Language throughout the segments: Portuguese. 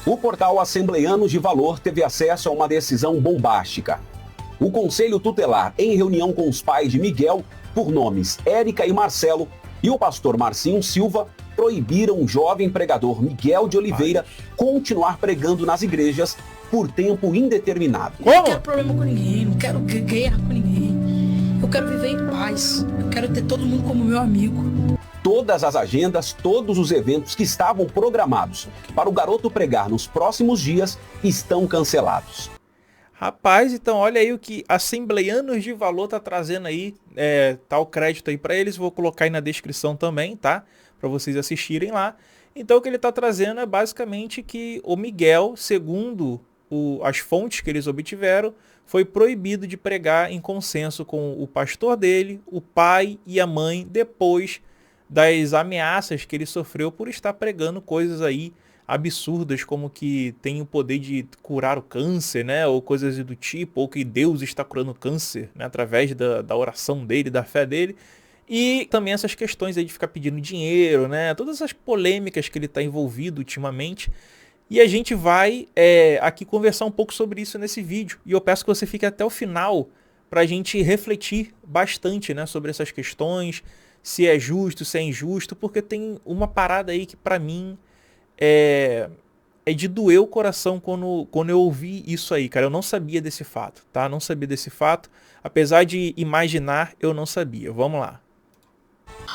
O portal Assembleanos de Valor teve acesso a uma decisão bombástica. O Conselho Tutelar, em reunião com os pais de Miguel, por nomes Érica e Marcelo, e o pastor Marcinho Silva, proibiram o jovem pregador Miguel de Oliveira continuar pregando nas igrejas por tempo indeterminado. Eu não quero problema com ninguém, não quero guerra com ninguém. Eu quero viver em paz, eu quero ter todo mundo como meu amigo. Todas as agendas, todos os eventos que estavam programados para o garoto pregar nos próximos dias estão cancelados. Rapaz, então olha aí o que Assembleanos de Valor tá trazendo aí, tá o crédito aí para eles, vou colocar aí na descrição também, tá? Para vocês assistirem lá. Então o que ele tá trazendo é basicamente que o Miguel, segundo as fontes que eles obtiveram, foi proibido de pregar em consenso com o pastor dele, o pai e a mãe, depois das ameaças que ele sofreu por estar pregando coisas aí absurdas, como que tem o poder de curar o câncer, né, ou coisas do tipo, ou que Deus está curando o câncer, né, através da oração dele, da fé dele, e também essas questões aí de ficar pedindo dinheiro, né, todas essas polêmicas que ele está envolvido ultimamente. E a gente vai aqui conversar um pouco sobre isso nesse vídeo, e eu peço que você fique até o final para a gente refletir bastante, né, sobre essas questões, se é justo, se é injusto, porque tem uma parada aí que para mim é de doer o coração quando eu ouvi isso aí, cara. Eu não sabia desse fato, tá? Não sabia desse fato. Apesar de imaginar, eu não sabia. Vamos lá.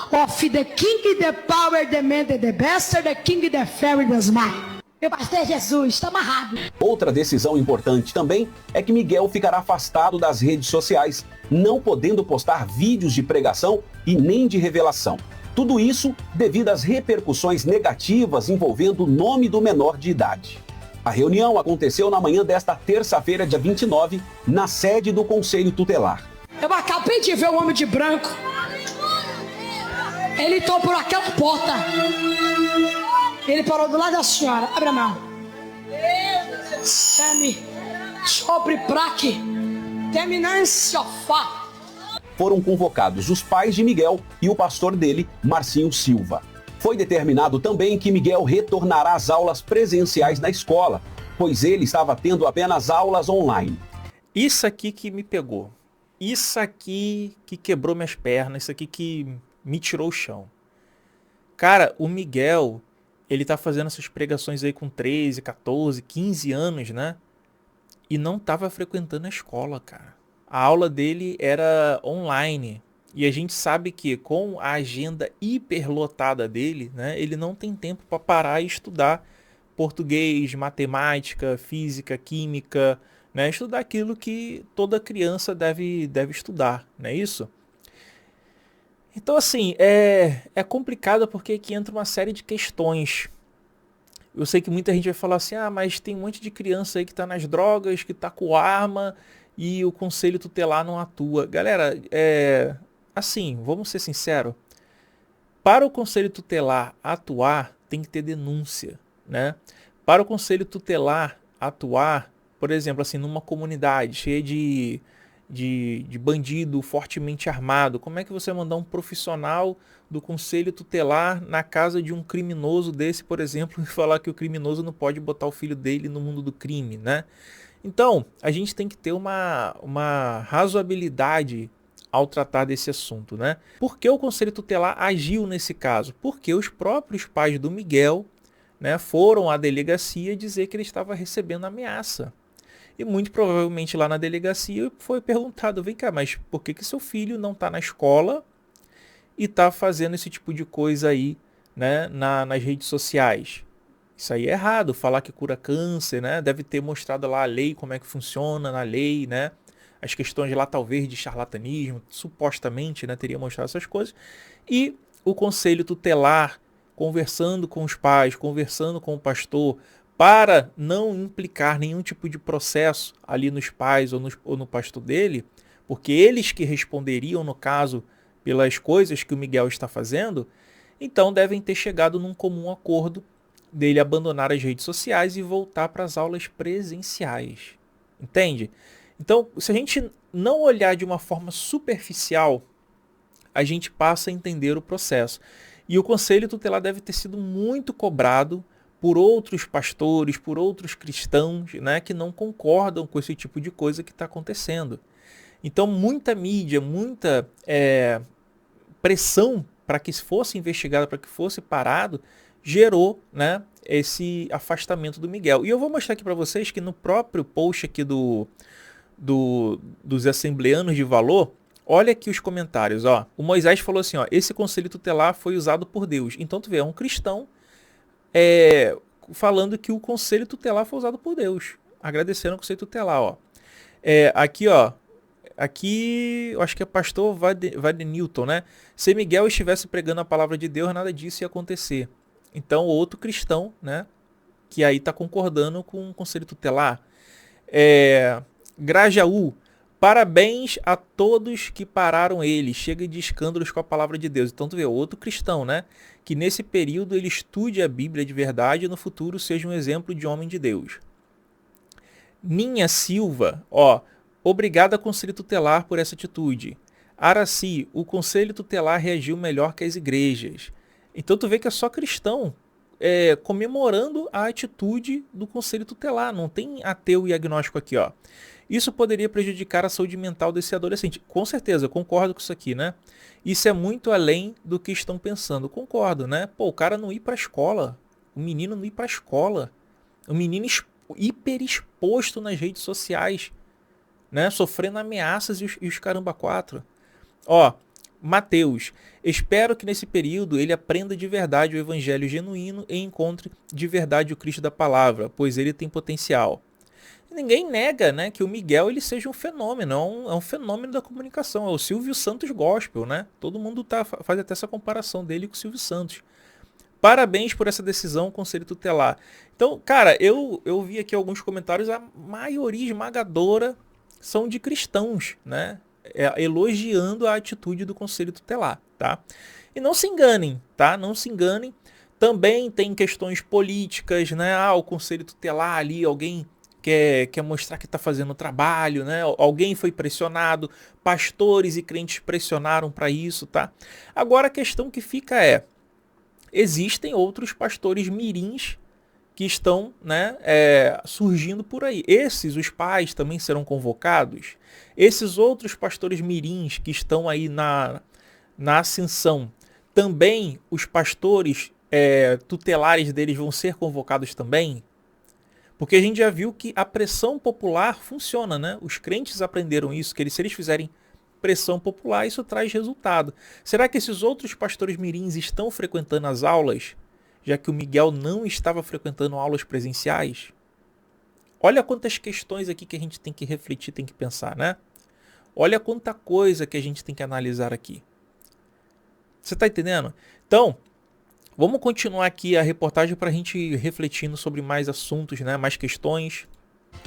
Of the king, the power, the man, the bastard, the king, the fairy, the smile. Meu pastor Jesus, está amarrado. Outra decisão importante também é que Miguel ficará afastado das redes sociais, não podendo postar vídeos de pregação e nem de revelação. Tudo isso devido às repercussões negativas envolvendo o nome do menor de idade. A reunião aconteceu na manhã desta terça-feira, dia 29, na sede do Conselho Tutelar. Eu acabei de ver o homem de branco. Ele entrou por aquela porta. Ele parou do lado da senhora. Abre a mão. Teme sobre praque. Teminância sofá. Foram convocados os pais de Miguel e o pastor dele, Marcinho Silva. Foi determinado também que Miguel retornará às aulas presenciais na escola, pois ele estava tendo apenas aulas online. Isso aqui que me pegou. Isso aqui que quebrou minhas pernas. Isso aqui que me tirou o chão. Cara, o Miguel, ele tá fazendo essas pregações aí com 13, 14, 15 anos, né? E não tava frequentando a escola, cara. A aula dele era online. E a gente sabe que com a agenda hiperlotada dele, né, ele não tem tempo para parar e estudar português, matemática, física, química, né, estudar aquilo que toda criança deve estudar, não é isso? Então, assim, é complicado porque aqui entra uma série de questões. Eu sei que muita gente vai falar assim, mas tem um monte de criança aí que tá nas drogas, que tá com arma e o conselho tutelar não atua. Galera, assim, vamos ser sinceros, para o conselho tutelar atuar, tem que ter denúncia, né? Para o conselho tutelar atuar, por exemplo, assim, numa comunidade cheia de bandido fortemente armado, como é que você vai mandar um profissional do conselho tutelar na casa de um criminoso desse, por exemplo, e falar que o criminoso não pode botar o filho dele no mundo do crime, né? Então, a gente tem que ter uma razoabilidade ao tratar desse assunto, né? Por que o Conselho Tutelar agiu nesse caso? Porque os próprios pais do Miguel, né, foram à delegacia dizer que ele estava recebendo ameaça. E muito provavelmente lá na delegacia foi perguntado, vem cá, mas por que seu filho não está na escola e está fazendo esse tipo de coisa aí, né, nas redes sociais? Isso aí é errado, falar que cura câncer, né? Deve ter mostrado lá a lei, como é que funciona na lei, né? As questões lá talvez de charlatanismo, supostamente, né? Teria mostrado essas coisas. E o conselho tutelar, conversando com os pais, conversando com o pastor, para não implicar nenhum tipo de processo ali nos pais ou no pastor dele, porque eles que responderiam, no caso, pelas coisas que o Miguel está fazendo, então devem ter chegado num comum acordo dele abandonar as redes sociais e voltar para as aulas presenciais. Entende? Então, se a gente não olhar de uma forma superficial, a gente passa a entender o processo. E o Conselho Tutelar deve ter sido muito cobrado por outros pastores, por outros cristãos, né, que não concordam com esse tipo de coisa que está acontecendo. Então, muita mídia, muita pressão para que fosse investigado, para que fosse parado, gerou, né, esse afastamento do Miguel. E eu vou mostrar aqui para vocês que no próprio post aqui dos assembleanos de valor, olha aqui os comentários. Ó. O Moisés falou assim, ó, esse conselho tutelar foi usado por Deus. Então tu vê, é um cristão falando que o conselho tutelar foi usado por Deus. Agradecendo o conselho tutelar. Ó. Aqui, ó. Aqui, eu acho que é pastor Vadenilton, né? Se Miguel estivesse pregando a palavra de Deus, nada disso ia acontecer. Então, outro cristão, né? Que aí está concordando com o conselho tutelar. Grajaú, parabéns a todos que pararam ele. Chega de escândalos com a palavra de Deus. Então, tu vê, outro cristão, né? Que nesse período ele estude a Bíblia de verdade e no futuro seja um exemplo de homem de Deus. Ninha Silva, ó. Obrigado ao Conselho Tutelar por essa atitude. Araci, o Conselho Tutelar reagiu melhor que as igrejas. Então tu vê que é só cristão comemorando a atitude do Conselho Tutelar. Não tem ateu e agnóstico aqui, ó. Isso poderia prejudicar a saúde mental desse adolescente. Com certeza, eu concordo com isso aqui, né? Isso é muito além do que estão pensando. Concordo, né? Pô, o cara não ir pra escola. O menino não ir pra escola. O menino hiper exposto nas redes sociais. Né, sofrendo ameaças e os caramba quatro. Ó, Mateus, espero que nesse período ele aprenda de verdade o evangelho genuíno e encontre de verdade o Cristo da palavra, pois ele tem potencial. Ninguém nega, né, que o Miguel ele seja um fenômeno, é um fenômeno da comunicação, é o Silvio Santos gospel, né? Todo mundo faz até essa comparação dele com o Silvio Santos. Parabéns por essa decisão, Conselho Tutelar. Então, cara, eu vi aqui alguns comentários, a maioria esmagadora são de cristãos, né? Elogiando a atitude do Conselho Tutelar, tá? E não se enganem, tá? Não se enganem. Também tem questões políticas, né? O Conselho Tutelar ali, alguém quer mostrar que está fazendo o trabalho, né? Alguém foi pressionado, pastores e crentes pressionaram para isso, tá? Agora a questão que fica existem outros pastores mirins que estão, né, surgindo por aí. Os pais também serão convocados. Esses outros pastores mirins que estão aí na ascensão, também os pastores tutelares deles vão ser convocados também. Porque a gente já viu que a pressão popular funciona, né? Os crentes aprenderam isso, que se eles fizerem pressão popular, isso traz resultado. Será que esses outros pastores mirins estão frequentando as aulas, já que o Miguel não estava frequentando aulas presenciais? Olha quantas questões aqui que a gente tem que refletir, tem que pensar, né? Olha quanta coisa que a gente tem que analisar aqui. Você está entendendo? Então, vamos continuar aqui a reportagem para a gente ir refletindo sobre mais assuntos, né? Mais questões.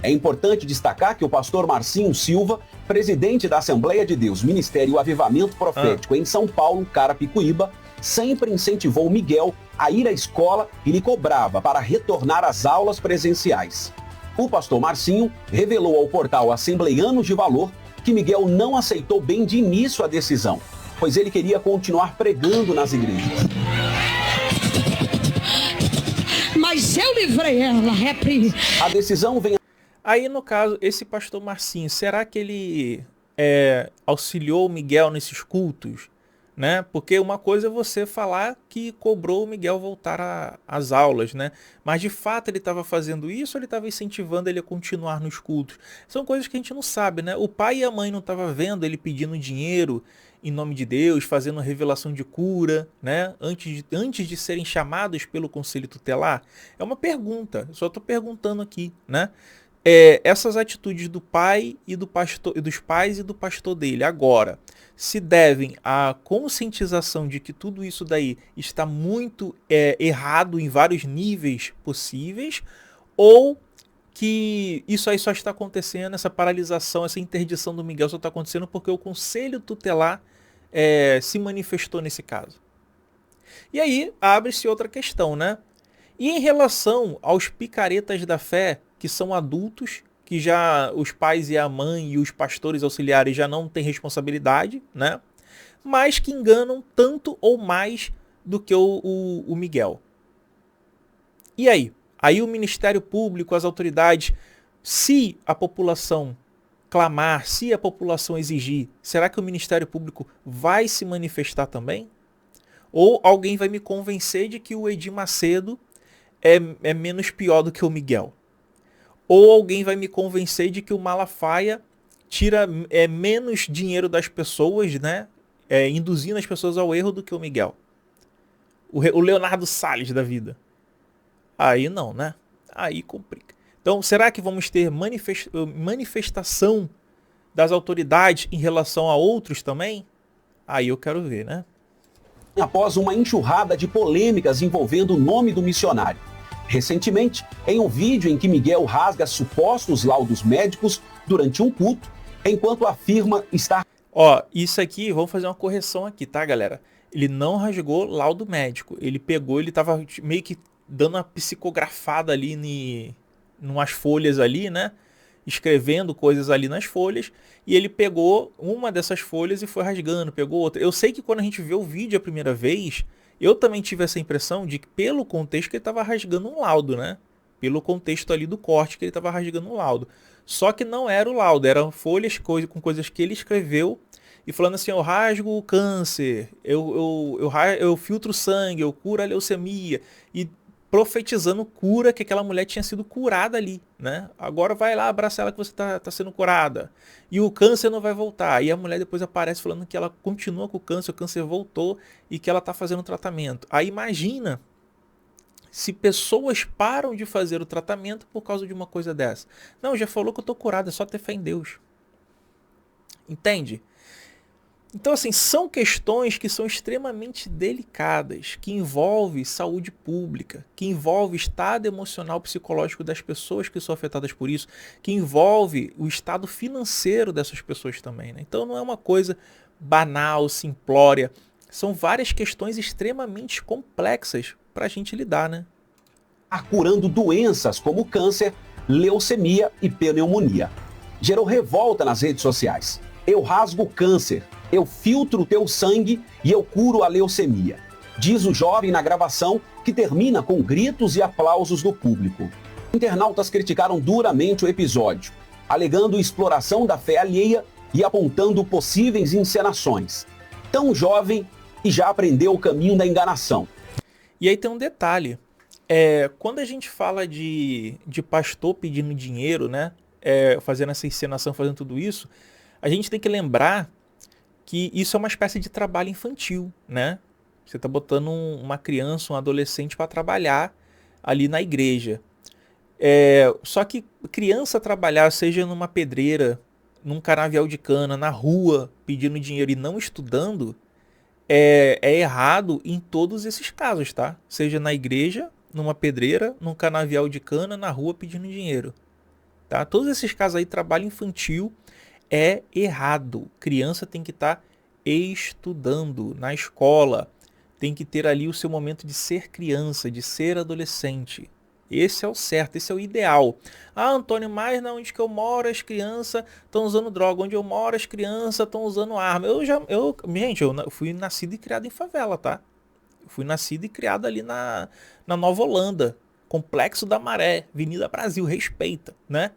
É importante destacar que o pastor Marcinho Silva, presidente da Assembleia de Deus, Ministério Avivamento Profético em São Paulo, Carapicuíba, sempre incentivou Miguel a ir à escola e lhe cobrava para retornar às aulas presenciais. O pastor Marcinho revelou ao portal Assembleanos de Valor que Miguel não aceitou bem de início a decisão, pois ele queria continuar pregando nas igrejas. Mas eu livrei ela, reprimi. A decisão vem... Aí, no caso, esse pastor Marcinho, será que ele auxiliou o Miguel nesses cultos? Né? Porque uma coisa é você falar que cobrou o Miguel voltar às aulas, né? Mas de fato ele estava fazendo isso ou ele estava incentivando ele a continuar nos cultos? São coisas que a gente não sabe, né? O pai e a mãe não estavam vendo ele pedindo dinheiro em nome de Deus, fazendo revelação de cura, né? Antes de serem chamados pelo Conselho Tutelar? É uma pergunta, eu só estou perguntando aqui, né? Essas atitudes do pai e do pastor, e dos pais e do pastor dele agora se devem à conscientização de que tudo isso daí está muito errado em vários níveis possíveis, ou que isso aí só está acontecendo, essa paralisação, essa interdição do Miguel só está acontecendo porque o Conselho Tutelar se manifestou nesse caso. E aí abre-se outra questão, né? E em relação aos picaretas da fé, que são adultos, que já os pais e a mãe e os pastores auxiliares já não têm responsabilidade, né? Mas que enganam tanto ou mais do que o Miguel. E aí? Aí o Ministério Público, as autoridades, se a população clamar, se a população exigir, será que o Ministério Público vai se manifestar também? Ou alguém vai me convencer de que o Edir Macedo é menos pior do que o Miguel? Ou alguém vai me convencer de que o Malafaia tira menos dinheiro das pessoas, né? Induzindo as pessoas ao erro do que o Miguel? O Leonardo Salles da vida. Aí não, né? Aí complica. Então, será que vamos ter manifestação das autoridades em relação a outros também? Aí eu quero ver, né? Após uma enxurrada de polêmicas envolvendo o nome do missionário. Recentemente, em um vídeo em que Miguel rasga supostos laudos médicos durante um culto, enquanto afirma estar... Ó, isso aqui, vamos fazer uma correção aqui, tá, galera? Ele não rasgou laudo médico. Ele pegou, ele tava meio que dando uma psicografada ali numas folhas ali, né? Escrevendo coisas ali nas folhas. E ele pegou uma dessas folhas e foi rasgando, pegou outra. Eu sei que quando a gente vê o vídeo a primeira vez, eu também tive essa impressão de que pelo contexto que ele estava rasgando um laudo, né? Pelo contexto ali do corte que ele estava rasgando um laudo. Só que não era o laudo, eram folhas com coisas que ele escreveu e falando assim, eu rasgo o câncer, eu filtro sangue, eu curo a leucemia e profetizando cura, que aquela mulher tinha sido curada ali, né? Agora vai lá, abraça ela que você tá sendo curada. E o câncer não vai voltar. E a mulher depois aparece falando que ela continua com o câncer voltou e que ela tá fazendo tratamento. Aí imagina se pessoas param de fazer o tratamento por causa de uma coisa dessa. Não, já falou que eu tô curado, é só ter fé em Deus. Entende? Então, assim, são questões que são extremamente delicadas, que envolvem saúde pública, que envolve estado emocional psicológico das pessoas que são afetadas por isso, que envolve o estado financeiro dessas pessoas também, né? Então não é uma coisa banal, simplória, são várias questões extremamente complexas para a gente lidar, né? Curando doenças como câncer, leucemia e pneumonia. Gerou revolta nas redes sociais. Eu rasgo o câncer, eu filtro o teu sangue e eu curo a leucemia. Diz o jovem na gravação, que termina com gritos e aplausos do público. Internautas criticaram duramente o episódio, alegando exploração da fé alheia e apontando possíveis encenações. Tão jovem e já aprendeu o caminho da enganação. E aí tem um detalhe. Quando a gente fala de pastor pedindo dinheiro, né? Fazendo essa encenação, fazendo tudo isso, a gente tem que lembrar que isso é uma espécie de trabalho infantil, né? Você está botando uma criança, um adolescente para trabalhar ali na igreja. Só que criança trabalhar, seja numa pedreira, num canavial de cana, na rua, pedindo dinheiro e não estudando, é errado em todos esses casos, tá? Seja na igreja, numa pedreira, num canavial de cana, na rua pedindo dinheiro. Tá? Todos esses casos aí, trabalho infantil, é errado. Criança tem que estar estudando na escola. Tem que ter ali o seu momento de ser criança, de ser adolescente. Esse é o certo, esse é o ideal. Ah, Antônio, mas na onde que eu moro as crianças estão usando droga. Onde eu moro as crianças estão usando arma. Gente, eu fui nascido e criado em favela, tá? Eu fui nascido e criado ali na Nova Holanda. Complexo da Maré, Avenida Brasil, respeita, né?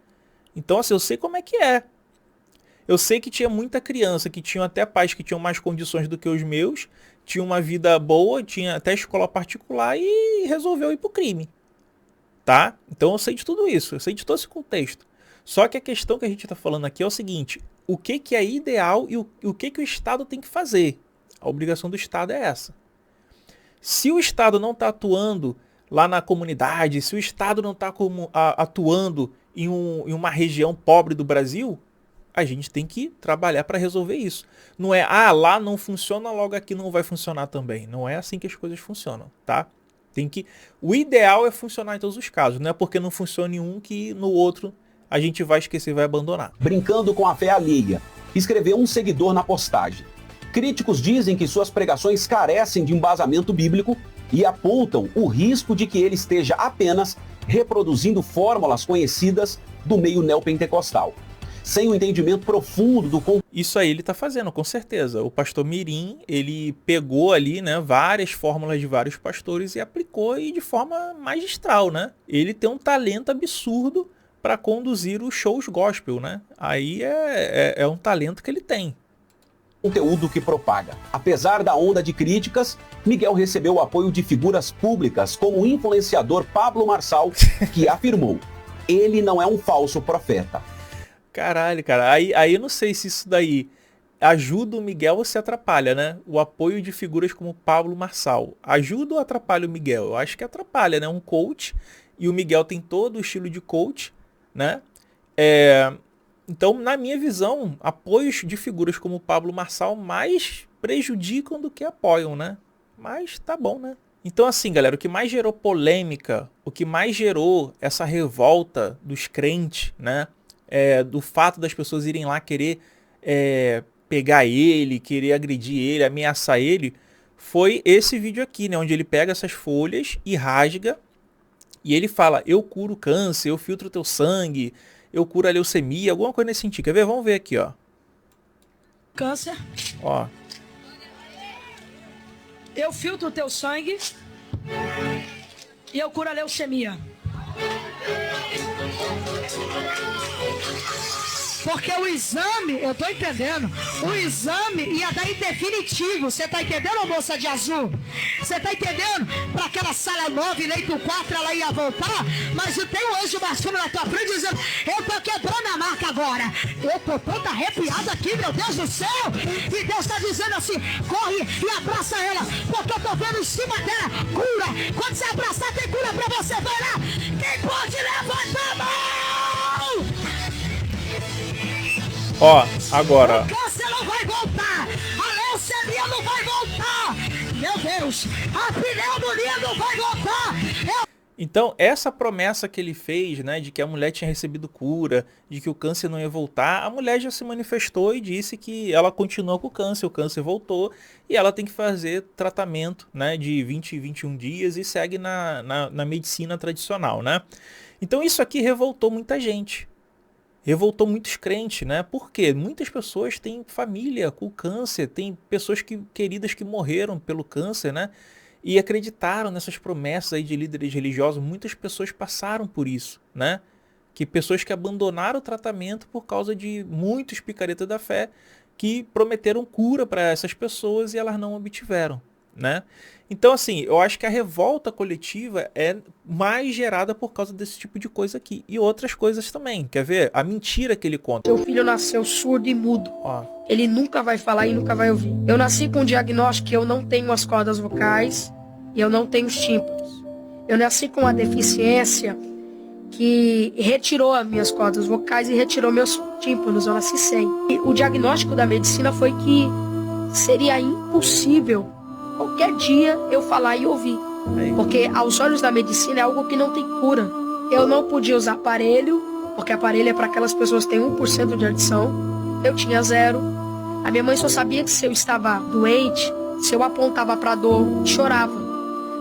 Então, assim, eu sei como é que é. Eu sei que tinha muita criança, que tinham até pais que tinham mais condições do que os meus, tinha uma vida boa, tinha até escola particular e resolveu ir pro crime. Tá? Então eu sei de tudo isso, eu sei de todo esse contexto. Só que a questão que a gente está falando aqui é o seguinte, o que é ideal e o que o Estado tem que fazer? A obrigação do Estado é essa. Se o Estado não está atuando lá na comunidade, se o Estado não está atuando em uma região pobre do Brasil, a gente tem que trabalhar para resolver isso. Não é, lá não funciona, logo aqui não vai funcionar também. Não é assim que as coisas funcionam, tá? O ideal é funcionar em todos os casos. Não é porque não funciona em um que no outro a gente vai esquecer e vai abandonar. Brincando com a fé alheia, escreveu um seguidor na postagem. Críticos dizem que suas pregações carecem de embasamento bíblico e apontam o risco de que ele esteja apenas reproduzindo fórmulas conhecidas do meio neopentecostal. sem o entendimento profundo do Isso aí ele está fazendo, com certeza. O pastor Mirim, ele pegou ali, né, várias fórmulas de vários pastores e aplicou e de forma magistral, né? Ele tem um talento absurdo para conduzir os shows gospel, né? Aí é um talento que ele tem. conteúdo que propaga. Apesar da onda de críticas, Miguel recebeu o apoio de figuras públicas como o influenciador Pablo Marçal, que afirmou: ele não é um falso profeta. Caralho, cara. Aí eu não sei se isso daí ajuda o Miguel ou se atrapalha, né? O apoio de figuras como Pablo Marçal. Ajuda ou atrapalha o Miguel? Eu acho que atrapalha, né? Um coach, e o Miguel tem todo o estilo de coach, né? Então, na minha visão, apoios de figuras como Pablo Marçal mais prejudicam do que apoiam, né? Mas tá bom, né? Então, assim, galera, o que mais gerou polêmica, o que mais gerou essa revolta dos crentes, né? Do fato das pessoas irem lá querer pegar ele, querer agredir ele, ameaçar ele, foi esse vídeo aqui, né? Onde ele pega essas folhas e rasga, e ele fala: eu curo câncer, eu filtro teu sangue, eu curo a leucemia, alguma coisa nesse sentido. Quer ver? Vamos ver aqui, ó. Câncer. Ó. Eu filtro o teu sangue e eu curo a leucemia. Porque o exame, eu tô entendendo, o exame ia dar em definitivo. Você tá entendendo, moça de azul? Você tá entendendo? Para aquela sala 9, leito 4, ela ia voltar, mas tem um anjo baixando na tua frente dizendo: eu tô quebrando a marca agora. Eu tô toda arrepiada aqui, meu Deus do céu. E Deus tá dizendo assim: corre e abraça ela, porque eu tô vendo em cima dela cura. Quando você abraçar, tem cura pra você. Vai lá, quem pode levantar a mão? Ó, agora. O câncer não vai voltar, a leucemia não vai voltar, meu Deus, a pneumonia não vai voltar. Então, essa promessa que ele fez, né, de que a mulher tinha recebido cura, de que o câncer não ia voltar, a mulher já se manifestou e disse que ela continua com o câncer voltou, e ela tem que fazer tratamento, né, de 20 e 21 dias e segue na medicina tradicional, né? Então, isso aqui revoltou muita gente. Revoltou muitos crentes, né? Porque muitas pessoas têm família com câncer, tem pessoas queridas que morreram pelo câncer, né? E acreditaram nessas promessas aí de líderes religiosos. Muitas pessoas passaram por isso, né? Que pessoas que abandonaram o tratamento por causa de muitos picaretas da fé que prometeram cura para essas pessoas e elas não obtiveram, né? Então, assim, eu acho que a revolta coletiva é mais gerada por causa desse tipo de coisa aqui. E outras coisas também. Quer ver? A mentira que ele conta. Seu filho nasceu surdo e mudo. Ó. Ele nunca vai falar e nunca vai ouvir. Eu nasci com um diagnóstico que eu não tenho as cordas vocais e eu não tenho os tímpanos. Eu nasci com uma deficiência que retirou as minhas cordas vocais e retirou meus tímpanos. Eu nasci sem. E o diagnóstico da medicina foi que seria impossível qualquer dia eu falar e ouvir. Porque aos olhos da medicina é algo que não tem cura. Eu não podia usar aparelho, porque aparelho é para aquelas pessoas que têm 1% de audição. Eu tinha 0. A minha mãe só sabia que se eu estava doente, se eu apontava para dor, chorava.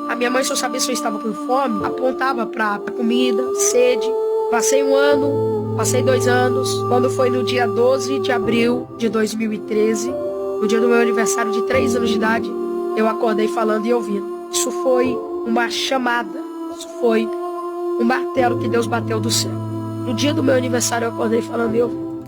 A minha mãe só sabia se eu estava com fome, apontava para comida, sede. Passei 1 ano, passei 2 anos. Quando foi no dia 12 de abril de 2013, no dia do meu aniversário de 3 anos de idade, eu acordei falando e ouvindo. Isso foi uma chamada. Isso foi um martelo que Deus bateu do céu. No dia do meu aniversário eu acordei falando e ouvindo.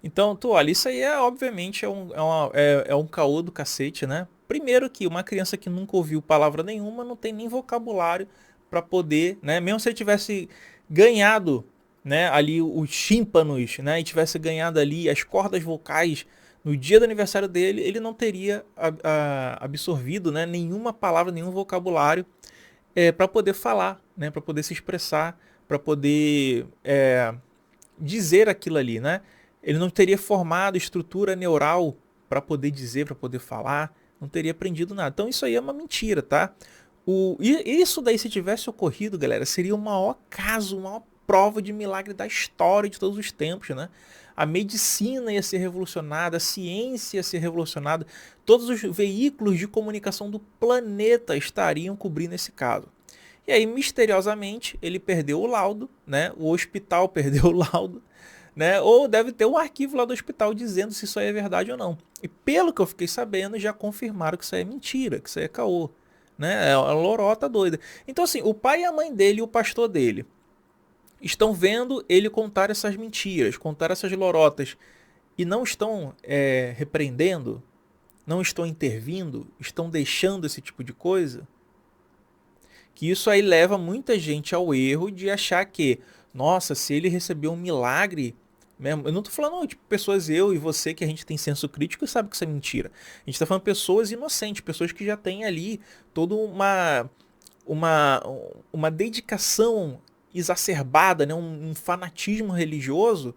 Então, olha, isso aí obviamente é um caô do cacete, né? Primeiro que uma criança que nunca ouviu palavra nenhuma não tem nem vocabulário para poder, né? Mesmo se ele tivesse ganhado, né, ali os tímpanos, né, e tivesse ganhado ali as cordas vocais no dia do aniversário dele, ele não teria absorvido, né, nenhuma palavra, nenhum vocabulário para poder falar, né, para poder se expressar, para poder dizer aquilo ali, né? Ele não teria formado estrutura neural para poder dizer, para poder falar, não teria aprendido nada. Então isso aí é uma mentira, tá? Isso daí, se tivesse ocorrido, galera, seria o maior caso, a maior prova de milagre da história de todos os tempos, né? A medicina ia ser revolucionada, a ciência ia ser revolucionada, todos os veículos de comunicação do planeta estariam cobrindo esse caso. E aí, misteriosamente, ele perdeu o laudo, né? O hospital perdeu o laudo, né? Ou deve ter um arquivo lá do hospital dizendo se isso aí é verdade ou não. E pelo que eu fiquei sabendo, já confirmaram que isso aí é mentira, que isso aí é caô, né? É uma lorota doida. Então assim, o pai e a mãe dele e o pastor dele estão vendo ele contar essas mentiras, contar essas lorotas, e não estão repreendendo, não estão intervindo, estão deixando esse tipo de coisa, que isso aí leva muita gente ao erro de achar que, nossa, se ele recebeu um milagre mesmo, eu não tô falando tipo pessoas, eu e você, que a gente tem senso crítico e sabe que isso é mentira. A gente tá falando pessoas inocentes, pessoas que já têm ali toda uma dedicação exacerbada, né? Um fanatismo religioso,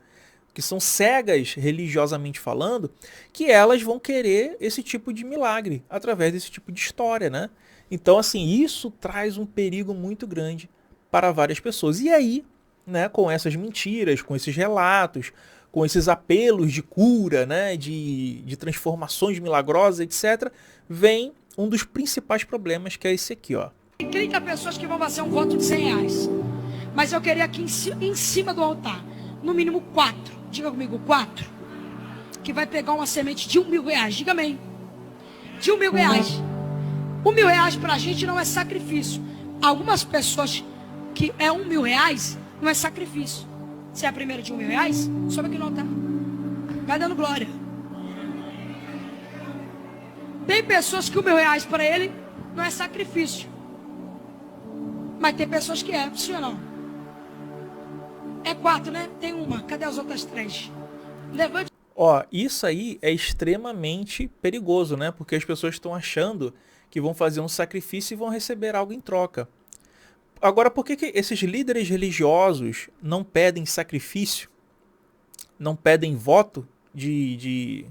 que são cegas religiosamente falando, que elas vão querer esse tipo de milagre através desse tipo de história, né? Então, assim, isso traz um perigo muito grande para várias pessoas. E aí, né, com essas mentiras, com esses relatos, com esses apelos de cura, né, de transformações milagrosas, etc., vem um dos principais problemas, que é esse aqui, ó. Tem 30 pessoas que vão fazer um voto de 100 reais. Mas eu queria aqui em cima do altar, no mínimo 4. Diga comigo, 4. Que vai pegar uma semente de R$1.000. Diga amém. De R$1.000. R$1.000 pra gente não é sacrifício. Algumas pessoas que é R$1.000 não é sacrifício. Se é a primeira de R$1.000, sobe aqui no altar. Vai dando glória. Tem pessoas que R$1.000 para ele não é sacrifício. Mas tem pessoas que é, sim ou não? É 4, né? Tem uma. Cadê as outras 3? Levante. Ó, isso aí é extremamente perigoso, né? Porque as pessoas estão achando que vão fazer um sacrifício e vão receber algo em troca. Agora, por que esses líderes religiosos não pedem sacrifício? Não pedem voto de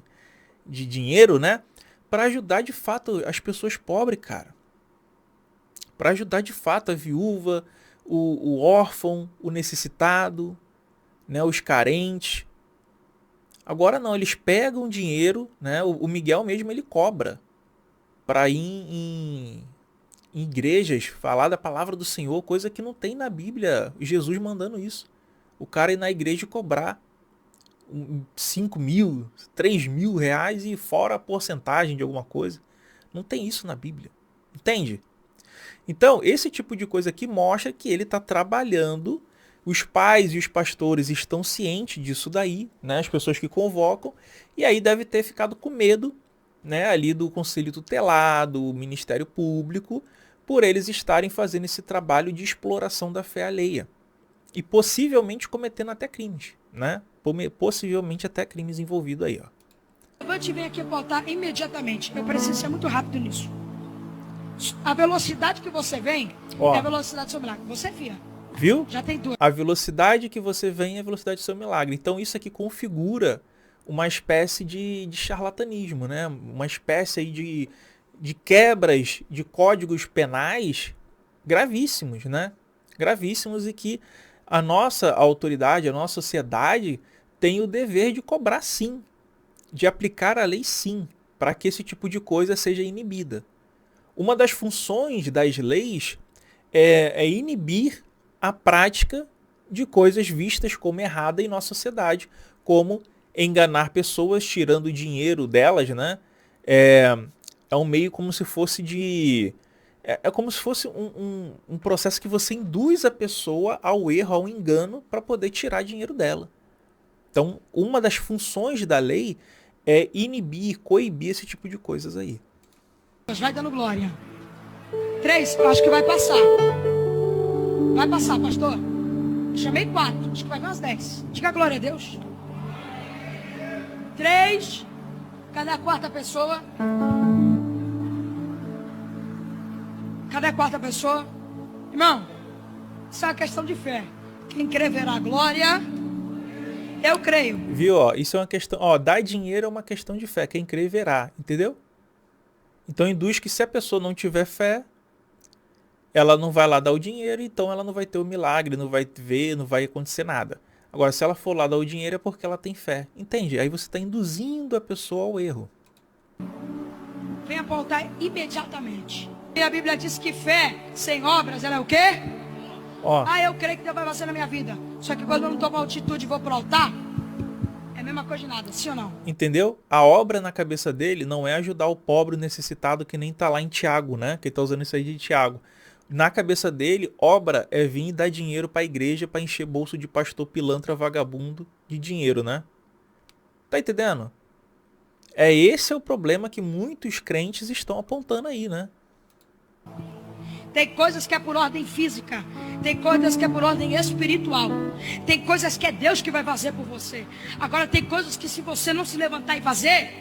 dinheiro, né? Para ajudar de fato as pessoas pobres, cara. Para ajudar de fato a viúva, o órfão, o necessitado, né, os carentes. Agora não, eles pegam dinheiro, né, o Miguel mesmo ele cobra para ir em igrejas falar da palavra do Senhor, coisa que não tem na Bíblia, Jesus mandando isso. O cara ir na igreja e cobrar 5.000, 3.000 reais e fora a porcentagem de alguma coisa. Não tem isso na Bíblia, entende? Então, esse tipo de coisa aqui mostra que ele está trabalhando, os pais e os pastores estão cientes disso daí, né? As pessoas que convocam, e aí deve ter ficado com medo, né, ali do Conselho Tutelar, do Ministério Público, por eles estarem fazendo esse trabalho de exploração da fé alheia. E possivelmente cometendo até crimes, né? Possivelmente até crimes envolvidos aí, ó. Levante e vem aqui voltar imediatamente. Eu preciso ser muito rápido nisso. A velocidade que você vem é a velocidade do seu milagre. Você via. Viu? Já tem 2. A velocidade que você vem é a velocidade do seu milagre. Então isso aqui configura uma espécie de charlatanismo, né? Uma espécie aí de quebras de códigos penais gravíssimos, né? Gravíssimos, e que a nossa autoridade, a nossa sociedade tem o dever de cobrar sim, de aplicar a lei sim, para que esse tipo de coisa seja inibida. Uma das funções das leis é inibir a prática de coisas vistas como errada em nossa sociedade, como enganar pessoas tirando o dinheiro delas, né? É um meio como se fosse como se fosse um processo que você induz a pessoa ao erro, ao engano, para poder tirar dinheiro dela. Então, uma das funções da lei é inibir, coibir esse tipo de coisas aí. Vai dando glória. 3, eu acho que vai passar. Vai passar, pastor. Chamei 4, acho que vai umas 10. Diga glória a Deus. 3. Cadê a quarta pessoa? Cadê a quarta pessoa? Irmão, isso é uma questão de fé. Quem crê verá a glória. Eu creio. Viu, ó, isso é uma questão, ó, dar dinheiro é uma questão de fé. Quem crê verá, entendeu? Então induz que se a pessoa não tiver fé, ela não vai lá dar o dinheiro, então ela não vai ter o milagre, não vai ver, não vai acontecer nada. Agora, se ela for lá dar o dinheiro é porque ela tem fé. Entende? Aí você está induzindo a pessoa ao erro. Vem apontar imediatamente. E a Bíblia diz que fé sem obras, ela é o quê? Ó. Eu creio que Deus vai fazer na minha vida. Só que quando eu não tomo altitude e vou pro altar, é a mesma coisa de nada, sim ou não? Entendeu? A obra na cabeça dele não é ajudar o pobre necessitado que nem tá lá em Tiago, né? Que ele tá usando isso aí de Tiago. Na cabeça dele, obra é vir e dar dinheiro pra igreja pra encher bolso de pastor pilantra vagabundo de dinheiro, né? Tá entendendo? Esse é o problema que muitos crentes estão apontando aí, né? Tem coisas que é por ordem física. Tem coisas que é por ordem espiritual. Tem coisas que é Deus que vai fazer por você. Agora tem coisas que se você não se levantar e fazer,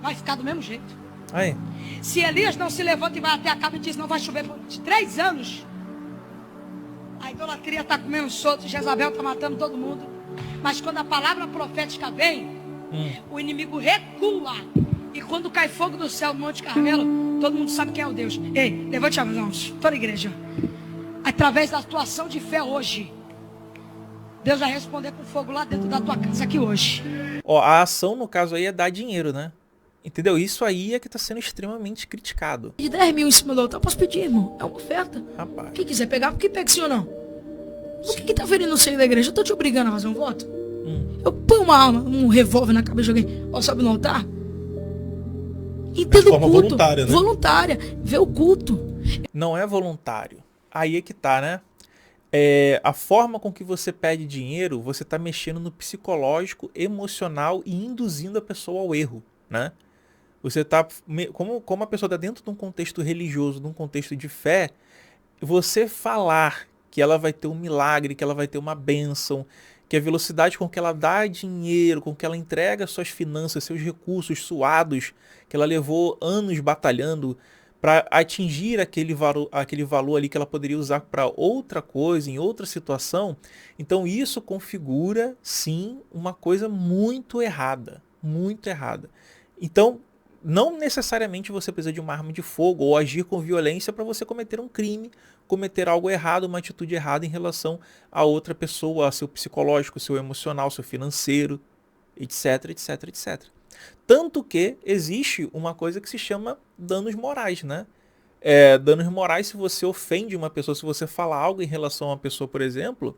vai ficar do mesmo jeito. Aí. Se Elias não se levanta e vai até a cama e diz, não vai chover por 3 anos. A idolatria está comendo solto, Jezabel está matando todo mundo. Mas quando a palavra profética vem, o inimigo recua. E quando cai fogo do céu no Monte Carmelo, todo mundo sabe quem é o Deus. Ei, levante a mão, toda a igreja. Através da tua ação de fé hoje, Deus vai responder com fogo lá dentro da tua casa aqui hoje. Ó, a ação no caso aí é dar dinheiro, né? Entendeu? Isso aí é que está sendo extremamente criticado. De 10 mil em cima do altar, posso pedir, irmão. É uma oferta. Rapaz. Quem quiser pegar, porque pega sim ou não. O que tá ferindo o seio da igreja? Eu tô te obrigando a fazer um voto? Eu ponho uma arma, um revólver na cabeça de alguém, ó, sobe no altar. Entenda o culto. Voluntária, né? Voluntária. Vê o culto. Não é voluntário. Aí é que tá, né? A forma com que você pede dinheiro, você tá mexendo no psicológico, emocional e induzindo a pessoa ao erro, né? Você tá, como a pessoa está dentro de um contexto religioso, de um contexto de fé, você falar que ela vai ter um milagre, que ela vai ter uma bênção, que a velocidade com que ela dá dinheiro, com que ela entrega suas finanças, seus recursos suados, que ela levou anos batalhando para atingir aquele valor ali que ela poderia usar para outra coisa, em outra situação. Então isso configura, sim, uma coisa muito errada. Muito errada. Então, não necessariamente você precisa de uma arma de fogo ou agir com violência para você cometer um crime, cometer algo errado, uma atitude errada em relação a outra pessoa, a seu psicológico, seu emocional, seu financeiro, etc, etc, etc. Tanto que existe uma coisa que se chama danos morais, né? Danos morais, se você ofende uma pessoa, se você fala algo em relação a uma pessoa, por exemplo,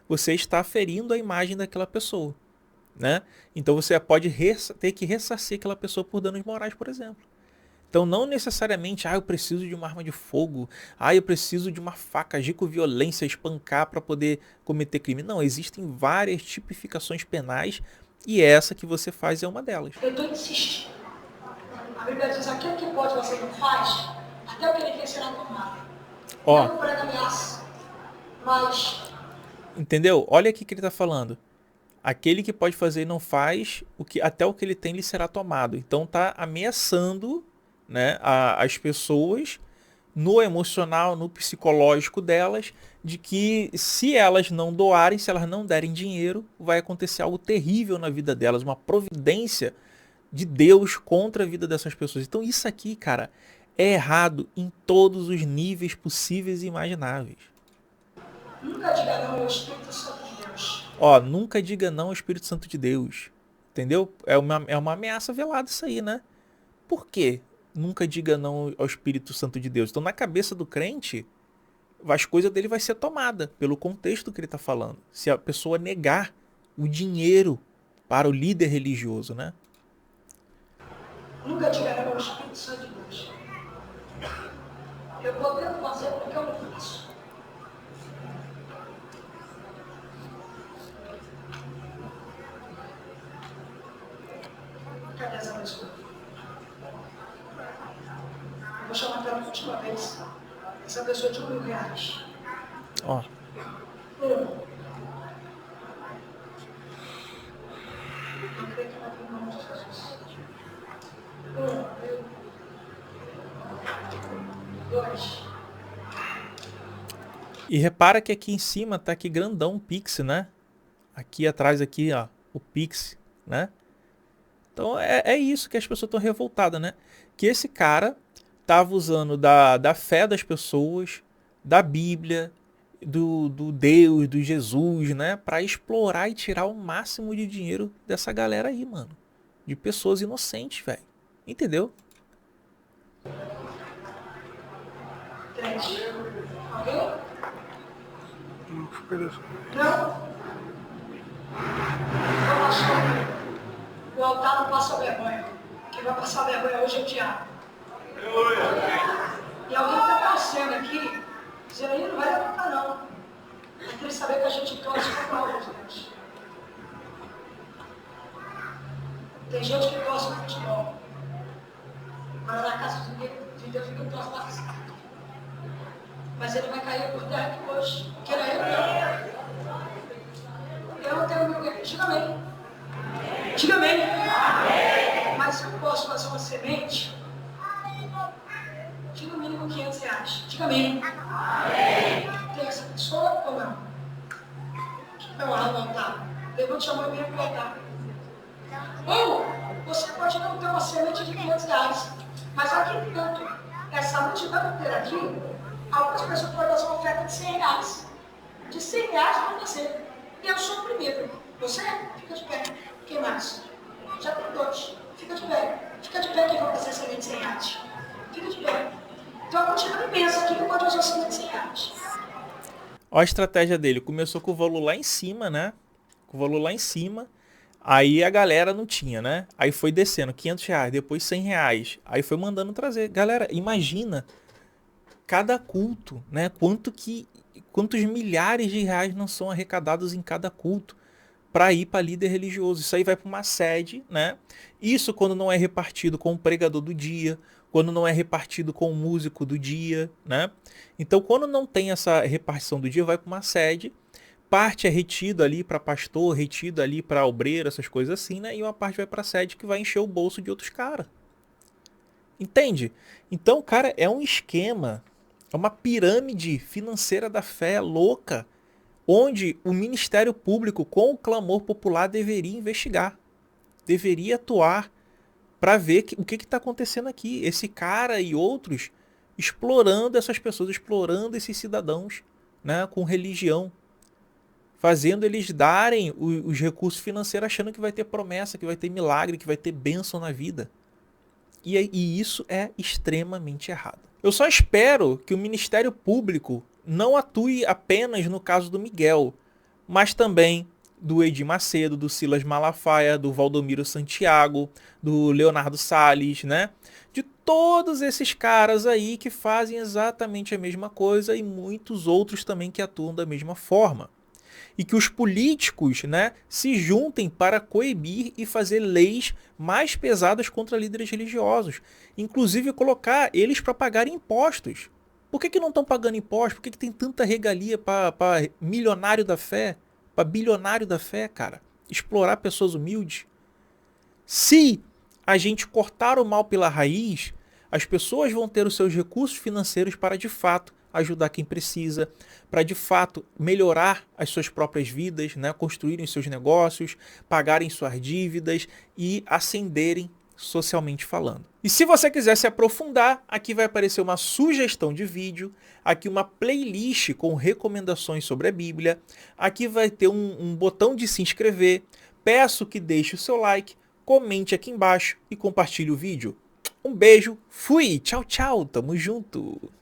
você está ferindo a imagem daquela pessoa, né? Então você pode ter que ressarcir aquela pessoa por danos morais, por exemplo. Então não necessariamente, eu preciso de uma arma de fogo, eu preciso de uma faca, agir com violência, espancar para poder cometer crime. Não, existem várias tipificações penais e essa que você faz é uma delas. Eu estou insistindo. A Bíblia diz, aquilo que pode você não faz, até o que ele quer será tomado. Ó, não prega ameaça, mas... Entendeu? Olha aqui que ele está falando. Aquele que pode fazer e não faz, até o que ele tem lhe será tomado. Então está ameaçando, né, as pessoas no emocional, no psicológico delas, de que se elas não doarem, se elas não derem dinheiro, vai acontecer algo terrível na vida delas, uma providência de Deus contra a vida dessas pessoas. Então isso aqui, cara, é errado em todos os níveis possíveis e imagináveis. Nunca diga não ao Espírito Santo de Deus. Nunca diga não ao Espírito Santo de Deus. Entendeu? É uma ameaça velada isso aí, né? Por quê? Nunca diga não ao Espírito Santo de Deus. Então, na cabeça do crente, as coisas dele vai ser tomada pelo contexto que ele está falando. Se a pessoa negar o dinheiro para o líder religioso, né? Nunca diga não ao Espírito Santo de Deus. Eu poderia fazer porque eu não faço. Cadê essa pessoa? Eu vou chamar pela última vez. Essa pessoa de R$1.000. Ó. Eu creio que vai ter o nome de Jesus. 2. E repara que aqui em cima tá aqui grandão o Pix, né? Aqui atrás, aqui, ó, o Pix, né? Então é isso que as pessoas estão revoltadas, né? Que esse cara estava usando da fé das pessoas, da Bíblia, do Deus, do Jesus, né? Para explorar e tirar o máximo de dinheiro dessa galera aí, mano. De pessoas inocentes, velho. Entendeu? 3. Alguém? Beleza. Não. Não passou. O altar não passa vergonha. Quem vai passar vergonha hoje é o diabo. E alguém está torcendo aqui, dizendo aí, não vai levantar não. Eu queria saber que a gente torce para a obra de Deus. Tem gente que gosta de futebol. Agora na casa de Deus fica torce para a. Mas ele vai cair por terra aqui hoje. Queira ele não. Eu não tenho meu. Diga amém. Diga amém. Mas eu posso fazer uma semente de no mínimo R$500. Diga amém. Tem essa pessoa ou não? Não, ela não tá. Levante a mão e venha pro altar. Ou você pode não ter uma semente de R$500, mas aqui dentro, essa multidão inteira aqui, algumas pessoas podem fazer uma oferta de R$100. De R$100 para você. E eu sou o primeiro. Você fica de pé. Quem mais? Já tem dois. Fica de pé. Fica de pé quem vai fazer semente de R$100. Fica de pé. Então a multidão imensa aqui que pode usar semente de R$100. Olha a estratégia dele. Começou com o valor lá em cima, né? Com o valor lá em cima. Aí a galera não tinha, né? Aí foi descendo, R$500, depois R$100. Aí foi mandando trazer. Galera, imagina cada culto, né? Quantos milhares de reais não são arrecadados em cada culto para ir para líder religioso. Isso aí vai para uma sede, né? Isso quando não é repartido com o pregador do dia, quando não é repartido com o músico do dia, né? Então, quando não tem essa repartição do dia, vai para uma sede. Parte é retido ali para pastor, retido ali para obreiro, essas coisas assim, né? E uma parte vai para a sede que vai encher o bolso de outros caras. Entende? Então, cara, é um esquema, é uma pirâmide financeira da fé louca, onde o Ministério Público, com o clamor popular, deveria investigar, deveria atuar para ver o que está acontecendo aqui. Esse cara e outros explorando essas pessoas, explorando esses cidadãos, né, com religião, fazendo eles darem os recursos financeiros achando que vai ter promessa, que vai ter milagre, que vai ter bênção na vida. E isso é extremamente errado. Eu só espero que o Ministério Público não atue apenas no caso do Miguel, mas também do Edir Macedo, do Silas Malafaia, do Valdomiro Santiago, do Leonardo Salles, né? De todos esses caras aí que fazem exatamente a mesma coisa e muitos outros também que atuam da mesma forma. E que os políticos, né, se juntem para coibir e fazer leis mais pesadas contra líderes religiosos. Inclusive colocar eles para pagarem impostos. Por que não estão pagando impostos? Por que tem tanta regalia para milionário da fé? Para bilionário da fé, cara? Explorar pessoas humildes? Se a gente cortar o mal pela raiz, as pessoas vão ter os seus recursos financeiros para, de fato, ajudar quem precisa, para de fato melhorar as suas próprias vidas, né? Construírem seus negócios, pagarem suas dívidas e ascenderem socialmente falando. E se você quiser se aprofundar, aqui vai aparecer uma sugestão de vídeo, aqui uma playlist com recomendações sobre a Bíblia, aqui vai ter um botão de se inscrever, peço que deixe o seu like, comente aqui embaixo e compartilhe o vídeo. Um beijo, fui, tchau, tchau, tamo junto!